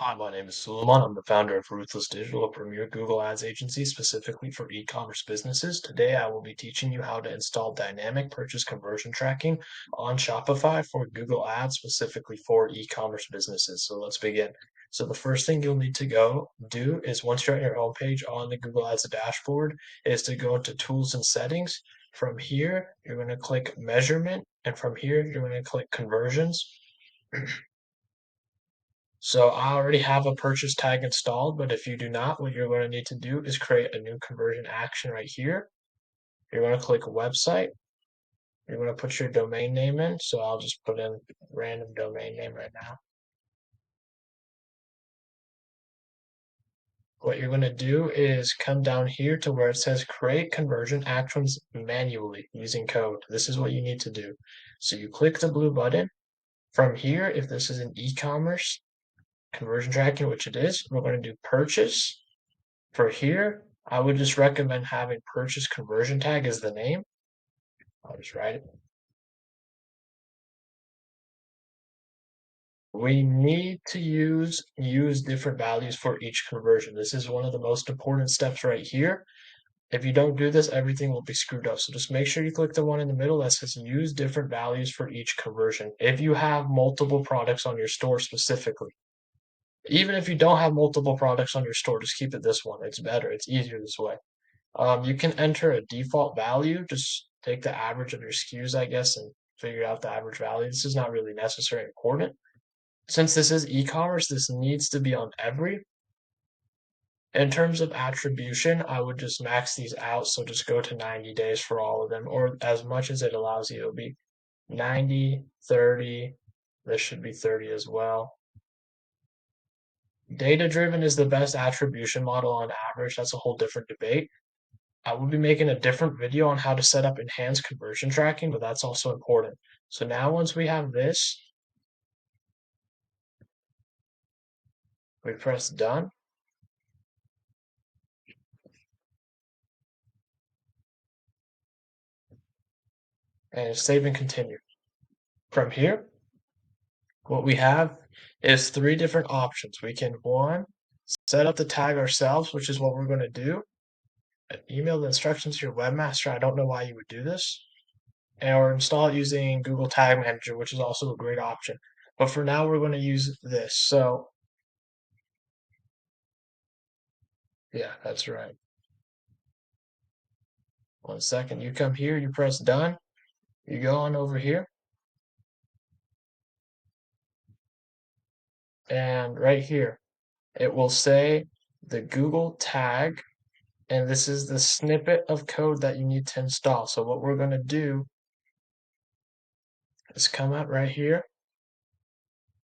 Hi, my name is Suleiman. I'm the founder of Ruthless Digital, a premier Google Ads agency specifically for e-commerce businesses. Today, I will be teaching you how to install dynamic purchase conversion tracking on Shopify for Google Ads, specifically for e-commerce businesses. So let's begin. So the first thing you'll need to go do is once you're at your home page on the Google Ads dashboard, is to go into Tools and Settings. From here, you're going to click Measurement, and from here, you're going to click Conversions. So I already have a purchase tag installed, but if you do not, what you're going to need to do is create a new conversion action right here. You're going to click website. You're going to put your domain name in. So I'll just put in random domain name right now. What you're going to do is come down here to where it says create conversion actions manually using code. This is what you need to do. So you click the blue button. From here, if this is an e-commerce conversion tracking, which it is, we're going to do purchase. For here, I would just recommend having purchase conversion tag as the name. I'll just write it. We need to use different values for each conversion. This is one of the most important steps right here. If you don't do this, everything will be screwed up. So just make sure you click the one in the middle that says use different values for each conversion. If you have multiple products on your store specifically, even if you don't have multiple products on your store, just keep it this one. It's better. It's easier this way. You can enter a default value, just take the average of your SKUs, I guess, and figure out the average value. This is not really necessary and important. Since this is e-commerce, this needs to be on every. In terms of attribution, I would just max these out. So just go to 90 days for all of them, or as much as it allows you. It'll be 90, 30. This should be 30 as well. Data driven is the best attribution model on average. That's a whole different debate. I will be making a different video on how to set up enhanced conversion tracking, but that's also important. So now once we have this, we press done and save and continue. From here, what we have is three different options. We can, one, set up the tag ourselves, which is what we're going to do. Email the instructions to your webmaster. I don't know why you would do this. Or install it using Google Tag Manager, which is also a great option. But for now, we're going to use this. So, yeah, that's right. 1 second. You come here, you press done. You go on over here. And right here, it will say the Google tag. And this is the snippet of code that you need to install. So what we're going to do is come out right here.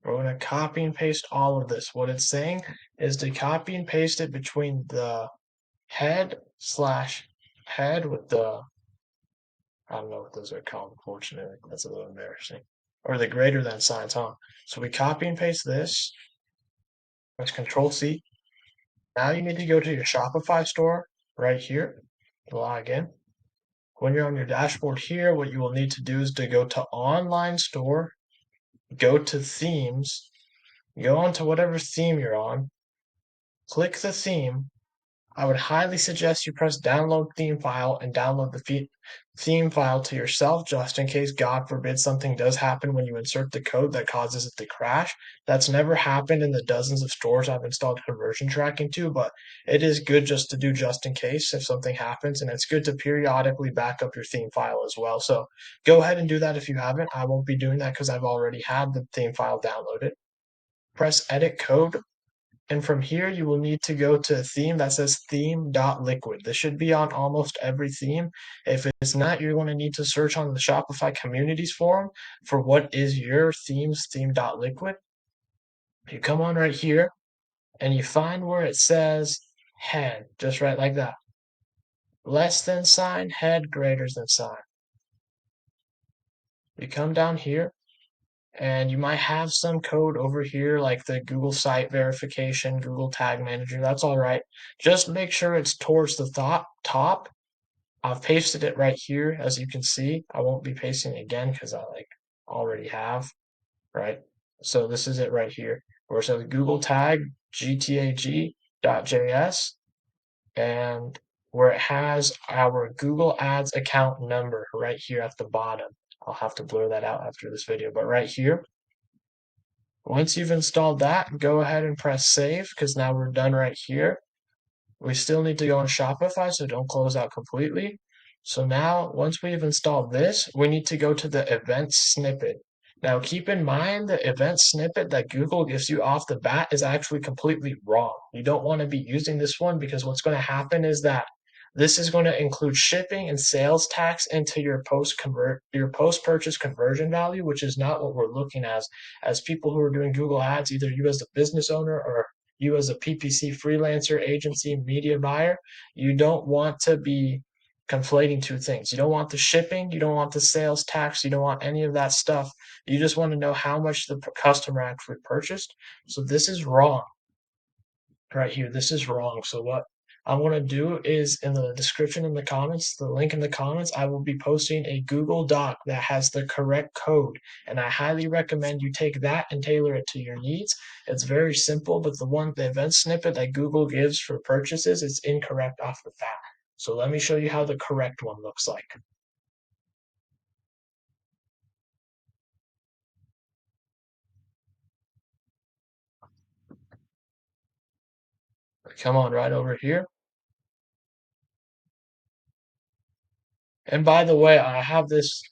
We're going to copy and paste all of this. What it's saying is to copy and paste it between the head with the, I don't know what those are called, unfortunately. That's a little embarrassing. Or the greater than signs, huh? So we copy and paste this. Press Control C. Now you need to go to your Shopify store right here. Log in. When you're on your dashboard here, what you will need to do is to go to Online Store, go to Themes, go onto whatever theme you're on, click the theme. I would highly suggest you press download theme file and download the theme file to yourself just in case, God forbid, something does happen when you insert the code that causes it to crash. That's never happened in the dozens of stores I've installed conversion tracking to, but it is good just to do just in case if something happens, and it's good to periodically back up your theme file as well. So go ahead and do that if you haven't. I won't be doing that because I've already had the theme file downloaded. Press edit code. And from here, you will need to go to a theme that says theme.liquid. This should be on almost every theme. If it's not, you're going to need to search on the Shopify communities forum for what is your theme's theme.liquid. You come on right here and you find where it says head, just right like that. Less than sign, head, greater than sign. You come down here and you might have some code over here like the Google site verification, Google tag manager. That's all right. Just make sure it's towards the top. I've pasted it right here, as you can see. I won't be pasting it again because I already have, right? So this is it right here. where it says Google tag gtag.js, and where it has our Google Ads account number right here at the bottom. I'll have to blur that out after this video, but right here, once you've installed that, go ahead and press save because now we're done right here. We still need to go on Shopify, so don't close out completely. So now, once we've installed this, we need to go to the event snippet. Now, keep in mind the event snippet that Google gives you off the bat is actually completely wrong. You don't want to be using this one because what's going to happen is that this is going to include shipping and sales tax into your post-purchase conversion value, which is not what we're looking as people who are doing Google Ads, either you as a business owner or you as a PPC freelancer, agency, media buyer. You don't want to be conflating two things. You don't want the shipping, you don't want the sales tax, you don't want any of that stuff. You just want to know how much the customer actually purchased. So this is wrong right here. This is wrong. So what I want to do is in the description in the comments, the link in the comments, I will be posting a Google Doc that has the correct code. And I highly recommend you take that and tailor it to your needs. It's very simple, but the event snippet that Google gives for purchases is incorrect off the bat. So let me show you how the correct one looks like. Come on right over here. And by the way, I have this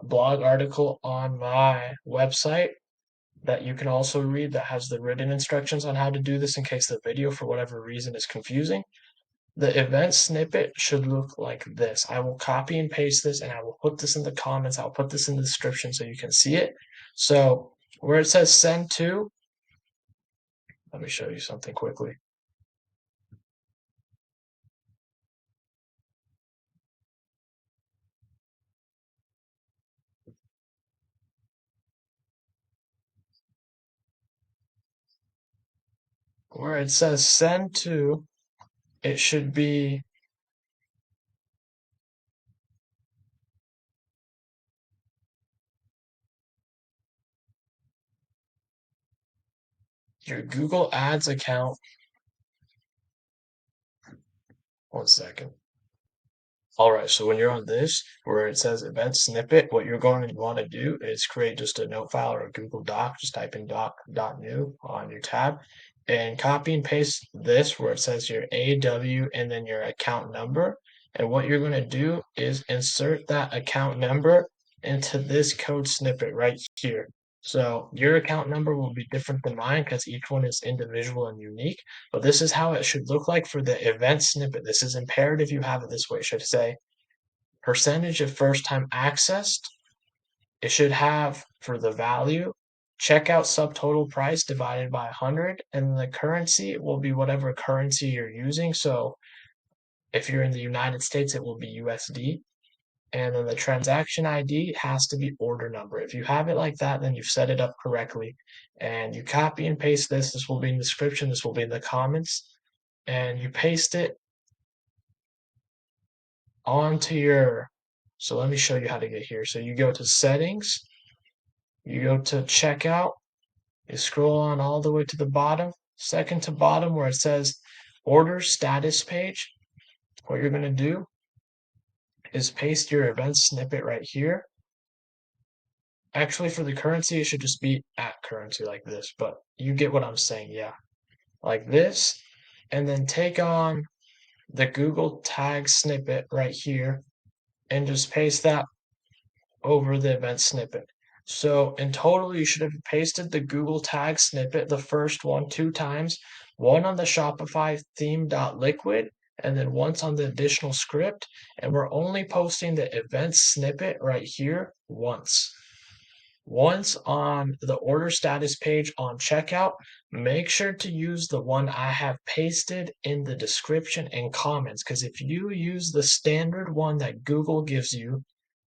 blog article on my website that you can also read that has the written instructions on how to do this in case the video for whatever reason is confusing. The event snippet should look like this. I will copy and paste this and I will put this in the comments. I'll put this in the description so you can see it. So where it says send to, let me show you something quickly. Where it says send to, it should be your Google Ads account. One second. All right, so when you're on this, where it says event snippet, what you're going to want to do is create just a note file or a Google Doc. Just type in doc.new on your tab and copy and paste this where it says your AW and then your account number. And what you're going to do is insert that account number into this code snippet right here. So your account number will be different than mine because each one is individual and unique. But this is how it should look like for the event snippet. This is imperative you have it this way. It should say percentage of first time accessed. It should have for the value checkout subtotal price divided by 100, and the currency will be whatever currency you're using. So if you're in the United States, it will be USD. And then the transaction ID has to be order number. If you have it like that, then you've set it up correctly. And you copy and paste this. This will be in the description. This will be in the comments. And you paste it onto your, so let me show you how to get here. So you go to settings, you go to checkout, you scroll on all the way to the bottom, second to bottom where it says order status page. What you're going to do is paste your event snippet right here. Actually, for the currency, it should just be at currency like this, but you get what I'm saying, yeah. Like this, and then take on the Google tag snippet right here and just paste that over the event snippet. So in total, you should have pasted the Google tag snippet, the first one, 2 times, one on the Shopify theme.liquid, and then once on the additional script. And we're only posting the event snippet right here once. Once on the order status page on checkout, make sure to use the one I have pasted in the description and comments. Because if you use the standard one that Google gives you,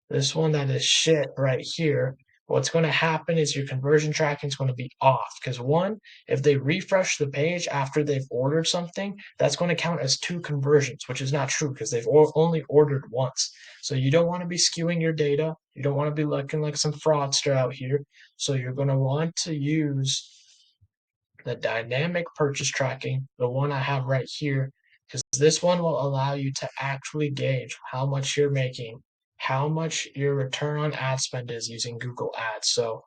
this one that is shit right here, what's going to happen is your conversion tracking is going to be off. Because one, if they refresh the page after they've ordered something, that's going to count as 2 conversions, which is not true because they've only ordered once. So you don't want to be skewing your data. You don't want to be looking like some fraudster out here. So you're going to want to use the dynamic purchase tracking, the one I have right here, because this one will allow you to actually gauge how much you're making, how much your return on ad spend is using Google Ads. So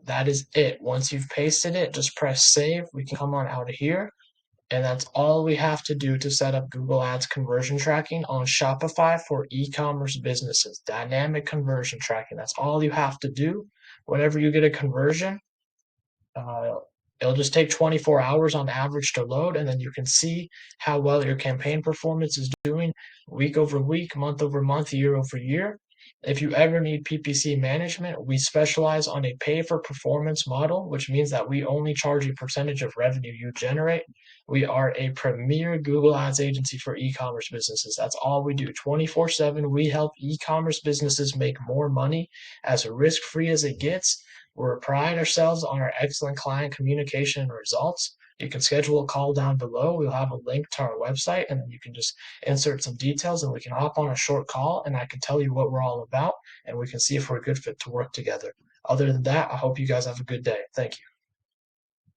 that is it. Once you've pasted it, just press save. We can come on out of here. And that's all we have to do to set up Google Ads conversion tracking on Shopify for e-commerce businesses. Dynamic conversion tracking. That's all you have to do. Whenever you get a conversion, uh, it'll just take 24 hours on average to load, and then you can see how well your campaign performance is doing week over week, month over month, year over year. If you ever need PPC management, we specialize on a pay for performance model, which means that we only charge a percentage of revenue you generate. We are a premier Google Ads agency for e-commerce businesses. That's all we do. 24/7, we help e-commerce businesses make more money as risk-free as it gets. We pride ourselves on our excellent client communication and results. You can schedule a call down below. We'll have a link to our website, and then you can just insert some details, and we can hop on a short call, and I can tell you what we're all about, and we can see if we're a good fit to work together. Other than that, I hope you guys have a good day. Thank you.